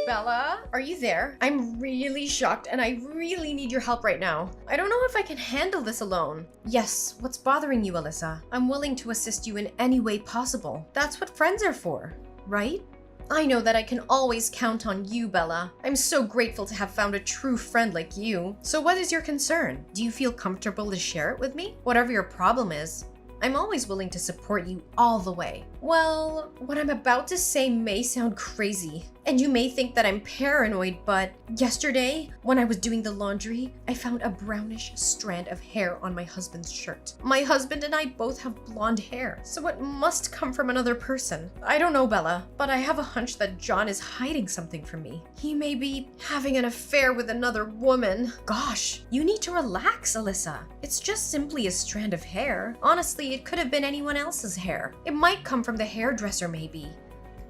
Bella, are you there? I'm really shocked and I really need your help right now. I don't know if I can handle this alone. Yes, what's bothering you, Alyssa? I'm willing to assist you in any way possible. That's what friends are for, right? I know that I can always count on you, Bella. I'm so grateful to have found a true friend like you. So what is your concern? Do you feel comfortable to share it with me? Whatever your problem is, I'm always willing to support you all the way. Well, what I'm about to say may sound crazy, and you may think that I'm paranoid, but yesterday, when I was doing the laundry, I found a brownish strand of hair on my husband's shirt. My husband and I both have blonde hair, so it must come from another person. I don't know, Bella, but I have a hunch that John is hiding something from me. He may be having an affair with another woman. Gosh, you need to relax, Alyssa. It's just simply a strand of hair. Honestly, it could have been anyone else's hair. It might come from the hairdresser, maybe.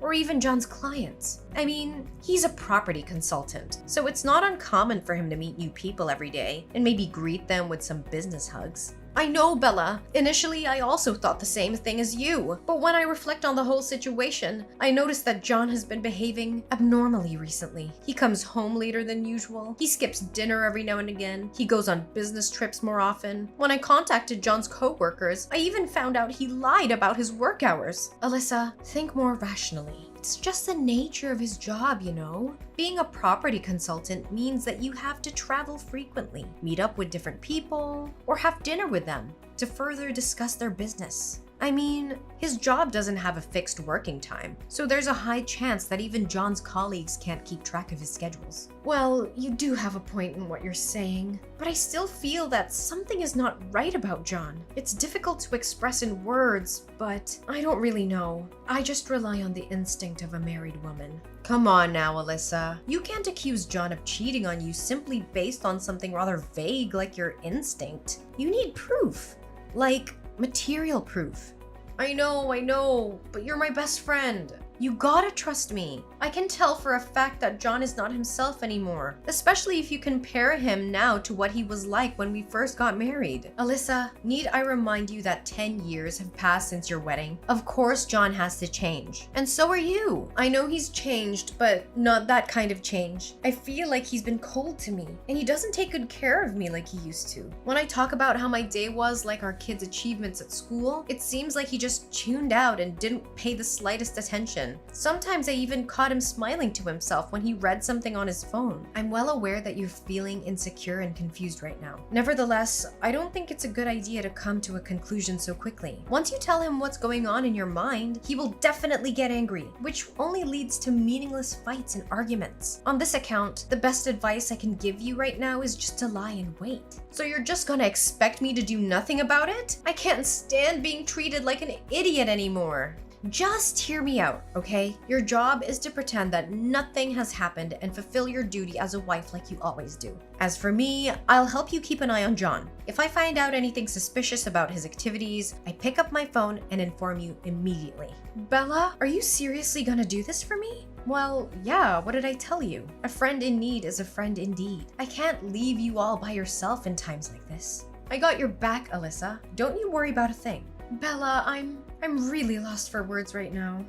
Or even John's clients. I mean, he's a property consultant, so it's not uncommon for him to meet new people every day and maybe greet them with some business hugs. I know, Bella. Initially, I also thought the same thing as you. But when I reflect on the whole situation, I noticed that John has been behaving abnormally recently. He comes home later than usual. He skips dinner every now and again. He goes on business trips more often. When I contacted John's co-workers, I even found out he lied about his work hours. Alyssa, think more rationally. It's just the nature of his job, you know? Being a property consultant means that you have to travel frequently, meet up with different people, or have dinner with them to further discuss their business. I mean, his job doesn't have a fixed working time, so there's a high chance that even John's colleagues can't keep track of his schedules. Well, you do have a point in what you're saying, but I still feel that something is not right about John. It's difficult to express in words, but I don't really know. I just rely on the instinct of a married woman. Come on now, Alyssa. You can't accuse John of cheating on you simply based on something rather vague like your instinct. You need proof. Like, material proof. I know, but you're my best friend. You gotta trust me. I can tell for a fact that John is not himself anymore, especially if you compare him now to what he was like when we first got married. Alyssa, need I remind you that 10 years have passed since your wedding? Of course John has to change. And so are you. I know he's changed, but not that kind of change. I feel like he's been cold to me, and he doesn't take good care of me like he used to. When I talk about how my day was like our kids' achievements at school, it seems like he just tuned out and didn't pay the slightest attention. Sometimes I even caught him smiling to himself when he read something on his phone. I'm well aware that you're feeling insecure and confused right now. Nevertheless, I don't think it's a good idea to come to a conclusion so quickly. Once you tell him what's going on in your mind, he will definitely get angry, which only leads to meaningless fights and arguments. On this account, the best advice I can give you right now is just to lie and wait. So you're just gonna expect me to do nothing about it? I can't stand being treated like an idiot anymore. Just hear me out, okay? Your job is to pretend that nothing has happened and fulfill your duty as a wife like you always do. As for me, I'll help you keep an eye on John. If I find out anything suspicious about his activities, I pick up my phone and inform you immediately. Bella, are you seriously gonna do this for me? Well, yeah, what did I tell you? A friend in need is a friend indeed. I can't leave you all by yourself in times like this. I got your back, Alyssa. Don't you worry about a thing. Bella, I'm really lost for words right now.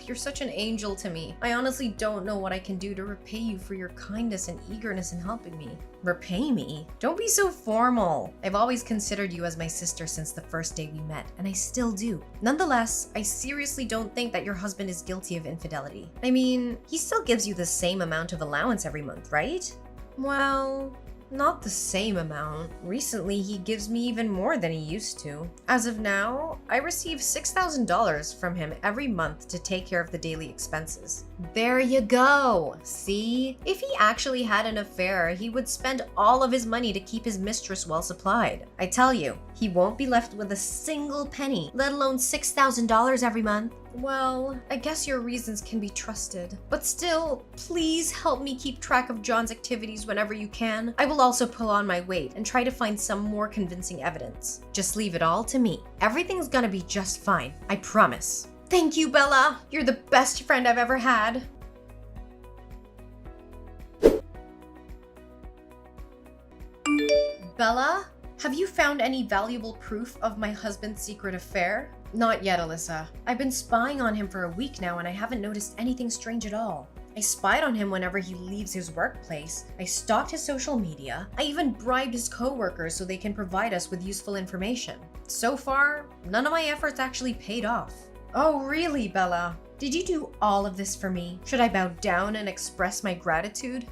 You're such an angel to me. I honestly don't know what I can do to repay you for your kindness and eagerness in helping me. Repay me? Don't be so formal. I've always considered you as my sister since the first day we met, and I still do. Nonetheless, I seriously don't think that your husband is guilty of infidelity. I mean, he still gives you the same amount of allowance every month, right? Well, not the same amount. Recently, he gives me even more than he used to. As of now, I receive $6,000 from him every month to take care of the daily expenses. There you go. See? If he actually had an affair, he would spend all of his money to keep his mistress well supplied. I tell you, he won't be left with a single penny, let alone $6,000 every month. Well, I guess your reasons can be trusted. But still, please help me keep track of John's activities whenever you can. I will also pull on my weight and try to find some more convincing evidence. Just leave it all to me. Everything's gonna be just fine. I promise. Thank you, Bella. You're the best friend I've ever had. Bella, have you found any valuable proof of my husband's secret affair? Not yet, Alyssa. I've been spying on him for a week now and I haven't noticed anything strange at all. I spied on him whenever he leaves his workplace. I stalked his social media. I even bribed his coworkers so they can provide us with useful information. So far, none of my efforts actually paid off. Oh, really, Bella? Did you do all of this for me? Should I bow down and express my gratitude?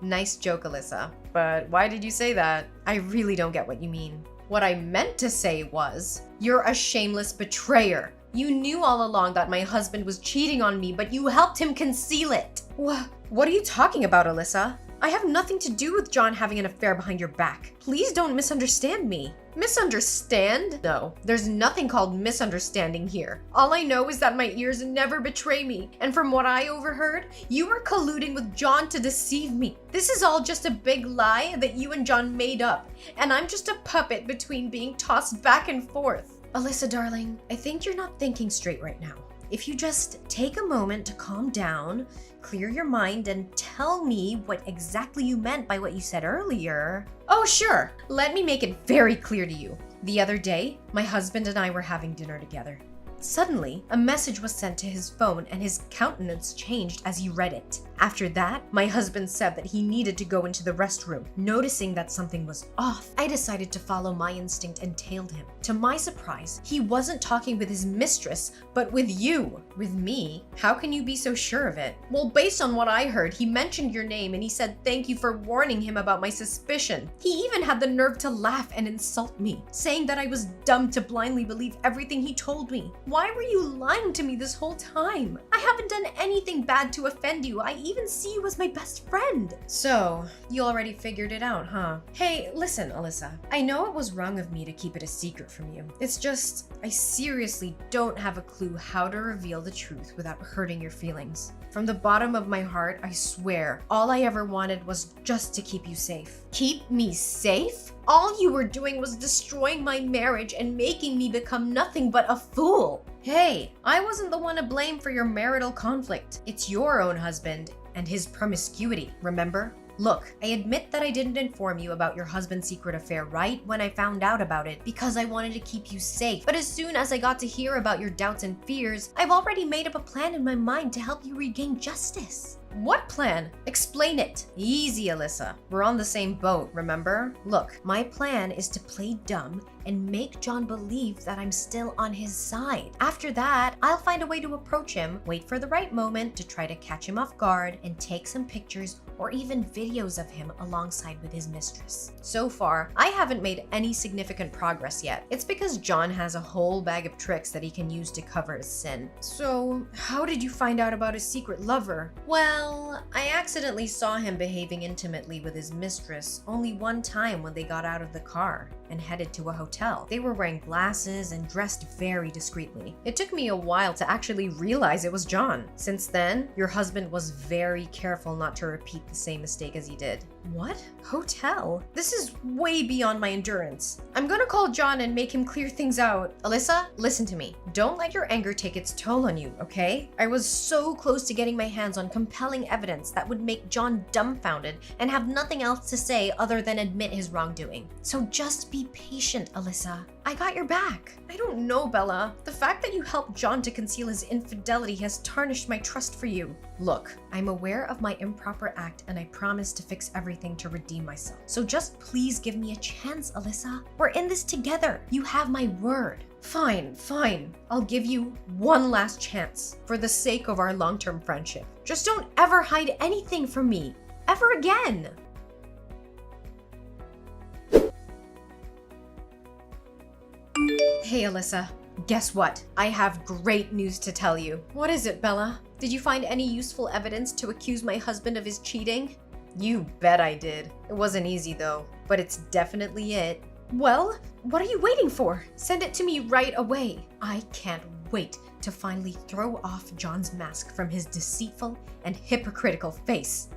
Nice joke, Alyssa. But why did you say that? I really don't get what you mean. What I meant to say was, you're a shameless betrayer. You knew all along that my husband was cheating on me, but you helped him conceal it. What are you talking about, Alyssa? I have nothing to do with John having an affair behind your back. Please don't misunderstand me. Misunderstand? No, there's nothing called misunderstanding here. All I know is that my ears never betray me, and from what I overheard, you were colluding with John to deceive me. This is all just a big lie that you and John made up, and I'm just a puppet between being tossed back and forth. Alyssa, darling, I think you're not thinking straight right now. If you just take a moment to calm down, clear your mind, and tell me what exactly you meant by what you said earlier. Oh, sure. Let me make it very clear to you. The other day, my husband and I were having dinner together. Suddenly, a message was sent to his phone and his countenance changed as he read it. After that, my husband said that he needed to go into the restroom. Noticing that something was off, I decided to follow my instinct and tailed him. To my surprise, he wasn't talking with his mistress, but with you. With me? How can you be so sure of it? Well, based on what I heard, he mentioned your name and he said thank you for warning him about my suspicion. He even had the nerve to laugh and insult me, saying that I was dumb to blindly believe everything he told me. Why were you lying to me this whole time? I haven't done anything bad to offend you. I even see you as my best friend. So, you already figured it out, huh? Hey, listen, Alyssa. I know it was wrong of me to keep it a secret from you. It's just, I seriously don't have a clue how to reveal the truth without hurting your feelings. From the bottom of my heart, I swear, all I ever wanted was just to keep you safe. Keep me safe? All you were doing was destroying my marriage and making me become nothing but a fool. Hey, I wasn't the one to blame for your marital conflict. It's your own husband and his promiscuity, remember? Look, I admit that I didn't inform you about your husband's secret affair right when I found out about it because I wanted to keep you safe. But as soon as I got to hear about your doubts and fears, I've already made up a plan in my mind to help you regain justice. What plan? Explain it. Easy, Alyssa. We're on the same boat, remember? Look, my plan is to play dumb and make John believe that I'm still on his side. After that, I'll find a way to approach him, wait for the right moment to try to catch him off guard, and take some pictures or even videos of him alongside with his mistress. So far, I haven't made any significant progress yet. It's because John has a whole bag of tricks that he can use to cover his sin. So, how did you find out about his secret lover? Well, I accidentally saw him behaving intimately with his mistress only one time when they got out of the car and headed to a hotel. They were wearing glasses and dressed very discreetly. It took me a while to actually realize it was John. Since then, your husband was very careful not to repeat the same mistake as he did. What? Hotel? This is way beyond my endurance. I'm gonna call John and make him clear things out. Alyssa, listen to me. Don't let your anger take its toll on you, okay? I was so close to getting my hands on compelling evidence that would make John dumbfounded and have nothing else to say other than admit his wrongdoing. So just be patient, Alyssa. I got your back. I don't know, Bella. The fact that you helped John to conceal his infidelity has tarnished my trust for you. Look, I'm aware of my improper act and I promise to fix everything to redeem myself. So just please give me a chance, Alyssa. We're in this together. You have my word. Fine. I'll give you one last chance for the sake of our long-term friendship. Just don't ever hide anything from me. Ever again. Hey, Alyssa. Guess what? I have great news to tell you. What is it, Bella? Did you find any useful evidence to accuse my husband of his cheating? You bet I did. It wasn't easy though, but it's definitely it. Well, what are you waiting for? Send it to me right away. I can't wait to finally throw off John's mask from his deceitful and hypocritical face.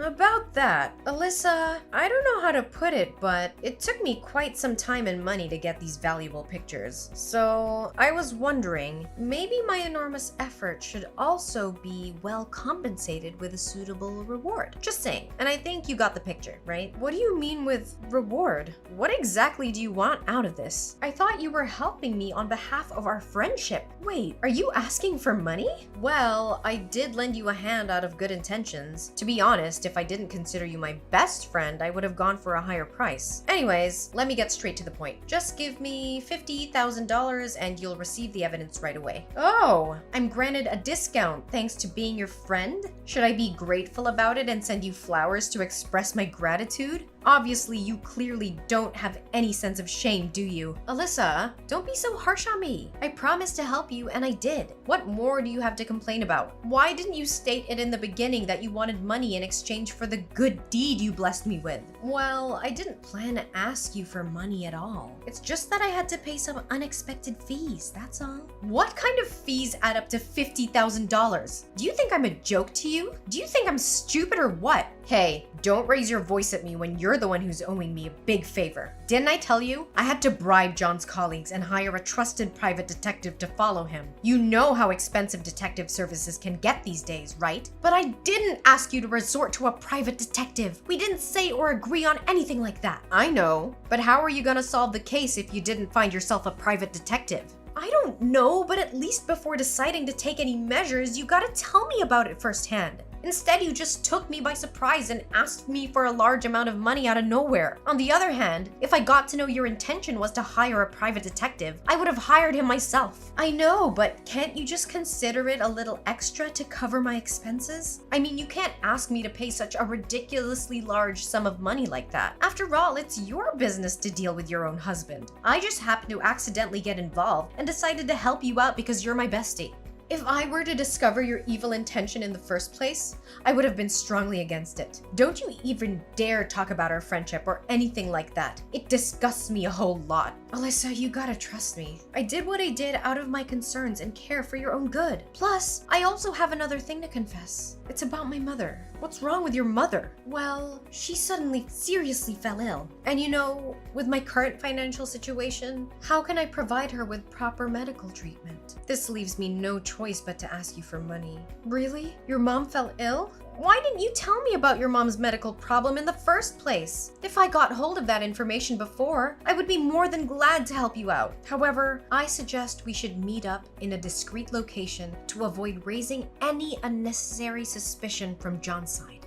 About that, Alyssa, I don't know how to put it, but it took me quite some time and money to get these valuable pictures. So I was wondering, maybe my enormous effort should also be well compensated with a suitable reward. Just saying. And I think you got the picture, right? What do you mean with reward? What exactly do you want out of this? I thought you were helping me on behalf of our friendship. Wait, are you asking for money? Well, I did lend you a hand out of good intentions. To be honest, if I didn't consider you my best friend, I would have gone for a higher price. Anyways, let me get straight to the point. Just give me $50,000 and you'll receive the evidence right away. Oh, I'm granted a discount thanks to being your friend? Should I be grateful about it and send you flowers to express my gratitude? Obviously, you clearly don't have any sense of shame, do you? Alyssa, don't be so harsh on me. I promised to help you, and I did. What more do you have to complain about? Why didn't you state it in the beginning that you wanted money in exchange for the good deed you blessed me with? Well, I didn't plan to ask you for money at all. It's just that I had to pay some unexpected fees, that's all. What kind of fees add up to $50,000? Do you think I'm a joke to you? Do you think I'm stupid or what? Hey, don't raise your voice at me when you're the one who's owing me a big favor. Didn't I tell you? I had to bribe John's colleagues and hire a trusted private detective to follow him. You know how expensive detective services can get these days, right? But I didn't ask you to resort to a private detective. We didn't say or agree on anything like that. I know, but how are you gonna solve the case if you didn't find yourself a private detective? I don't know, but at least before deciding to take any measures, you gotta tell me about it firsthand. Instead, you just took me by surprise and asked me for a large amount of money out of nowhere. On the other hand, if I got to know your intention was to hire a private detective, I would have hired him myself. I know, but can't you just consider it a little extra to cover my expenses? I mean, you can't ask me to pay such a ridiculously large sum of money like that. After all, it's your business to deal with your own husband. I just happened to accidentally get involved and decided to help you out because you're my bestie. If I were to discover your evil intention in the first place, I would have been strongly against it. Don't you even dare talk about our friendship or anything like that. It disgusts me a whole lot. Alyssa, you gotta trust me. I did what I did out of my concerns and care for your own good. Plus, I also have another thing to confess. It's about my mother. What's wrong with your mother? Well, she suddenly seriously fell ill. And you know, with my current financial situation, how can I provide her with proper medical treatment? This leaves me no choice but to ask you for money. Really? Your mom fell ill? Why didn't you tell me about your mom's medical problem in the first place? If I got hold of that information before, I would be more than glad to help you out. However, I suggest we should meet up in a discreet location to avoid raising any unnecessary suspicion from John's side.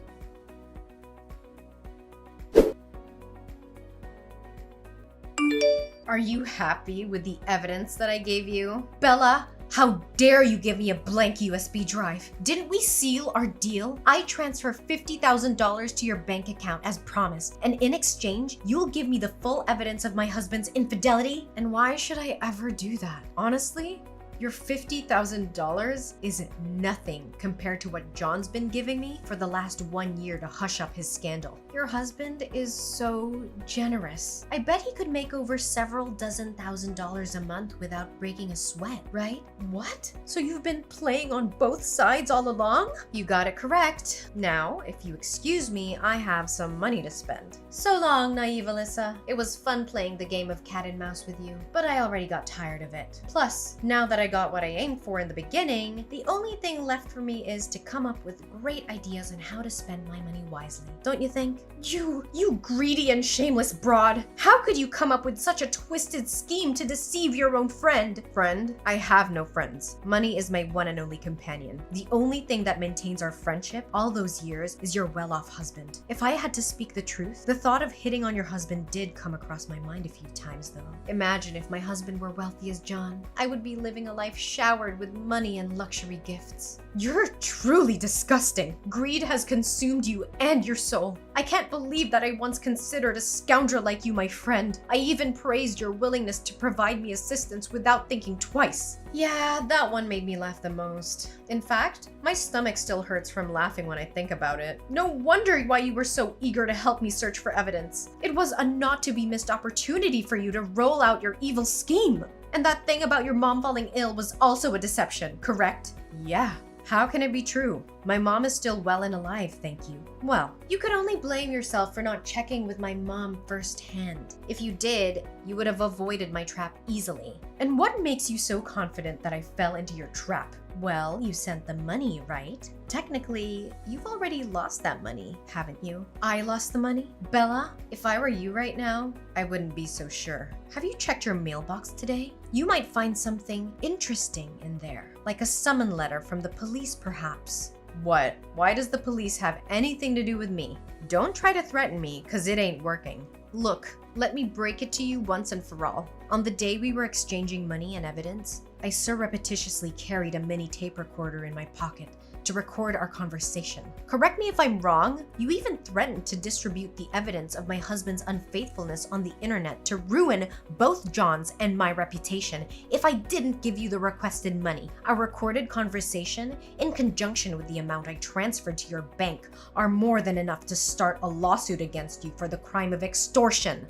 Are you happy with the evidence that I gave you? Bella, how dare you give me a blank USB drive? Didn't we seal our deal? I transfer $50,000 to your bank account as promised, and in exchange, you'll give me the full evidence of my husband's infidelity? And why should I ever do that? Honestly, your $50,000 isn't nothing compared to what John's been giving me for the last 1 year to hush up his scandal. Your husband is so generous. I bet he could make over several dozen $1,000s a month without breaking a sweat, right? What? So you've been playing on both sides all along? You got it correct. Now, if you excuse me, I have some money to spend. So long, naive Alyssa. It was fun playing the game of cat and mouse with you, but I already got tired of it. Plus, now that I got what I aimed for in the beginning, the only thing left for me is to come up with great ideas on how to spend my money wisely. Don't you think? You greedy and shameless broad. How could you come up with such a twisted scheme to deceive your own friend? Friend? I have no friends. Money is my one and only companion. The only thing that maintains our friendship all those years is your well-off husband. If I had to speak the truth, the thought of hitting on your husband did come across my mind a few times though. Imagine if my husband were wealthy as John. I would be living a life showered with money and luxury gifts. You're truly disgusting. Greed has consumed you and your soul. I can't believe that I once considered a scoundrel like you my friend. I even praised your willingness to provide me assistance without thinking twice. Yeah, that one made me laugh the most. In fact, my stomach still hurts from laughing when I think about it. No wonder why you were so eager to help me search for evidence. It was a not-to-be-missed opportunity for you to roll out your evil scheme. And that thing about your mom falling ill was also a deception, correct? Yeah. How can it be true? My mom is still well and alive, thank you. Well, you could only blame yourself for not checking with my mom firsthand. If you did, you would have avoided my trap easily. And what makes you so confident that I fell into your trap? Well, you sent the money, right? Technically, you've already lost that money, haven't you? I lost the money? Bella, if I were you right now, I wouldn't be so sure. Have you checked your mailbox today? You might find something interesting in there, like a summon letter from the police perhaps. What? Why does the police have anything to do with me? Don't try to threaten me, cause it ain't working. Look, let me break it to you once and for all. On the day we were exchanging money and evidence, I surreptitiously carried a mini tape recorder in my pocket to record our conversation. Correct me if I'm wrong, you even threatened to distribute the evidence of my husband's unfaithfulness on the internet to ruin both John's and my reputation if I didn't give you the requested money. Our recorded conversation, in conjunction with the amount I transferred to your bank, are more than enough to start a lawsuit against you for the crime of extortion.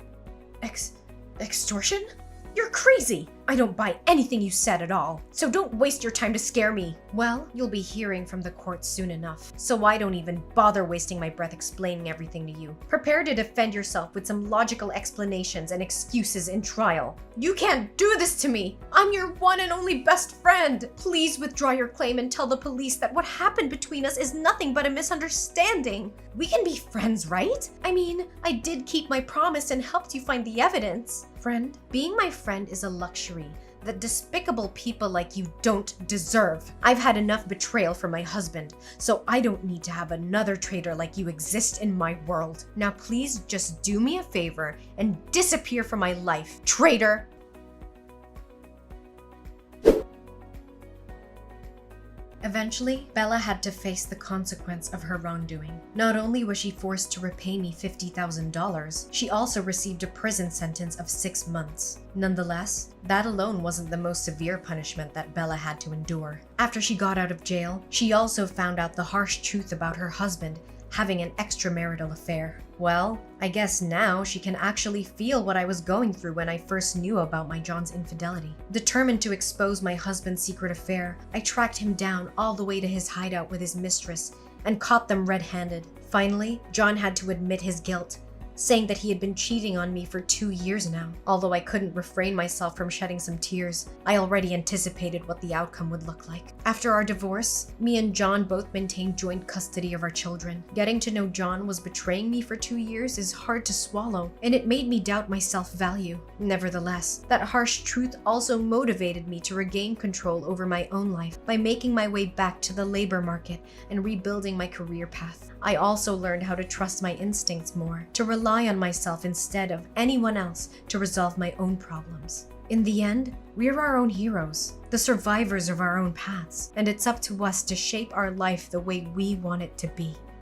Extortion? You're crazy! I don't buy anything you said at all, so don't waste your time to scare me. Well, you'll be hearing from the court soon enough, so I don't even bother wasting my breath explaining everything to you. Prepare to defend yourself with some logical explanations and excuses in trial. You can't do this to me! I'm your one and only best friend! Please withdraw your claim and tell the police that what happened between us is nothing but a misunderstanding. We can be friends, right? I mean, I did keep my promise and helped you find the evidence. Friend, being my friend is a luxury that despicable people like you don't deserve. I've had enough betrayal from my husband, so I don't need to have another traitor like you exist in my world. Now please just do me a favor and disappear from my life, traitor! Eventually, Bella had to face the consequence of her wrongdoing. Not only was she forced to repay me $50,000, she also received a prison sentence of 6 months. Nonetheless, that alone wasn't the most severe punishment that Bella had to endure. After she got out of jail, she also found out the harsh truth about her husband having an extramarital affair. Well, I guess now she can actually feel what I was going through when I first knew about my John's infidelity. Determined to expose my husband's secret affair, I tracked him down all the way to his hideout with his mistress and caught them red-handed. Finally, John had to admit his guilt, saying that he had been cheating on me for 2 years now. Although I couldn't refrain myself from shedding some tears, I already anticipated what the outcome would look like. After our divorce, me and John both maintained joint custody of our children. Getting to know John was betraying me for 2 years is hard to swallow, and it made me doubt my self-value. Nevertheless, that harsh truth also motivated me to regain control over my own life by making my way back to the labor market and rebuilding my career path. I also learned how to trust my instincts more, to rely on myself instead of anyone else to resolve my own problems. In the end, we're our own heroes, the survivors of our own paths, and it's up to us to shape our life the way we want it to be.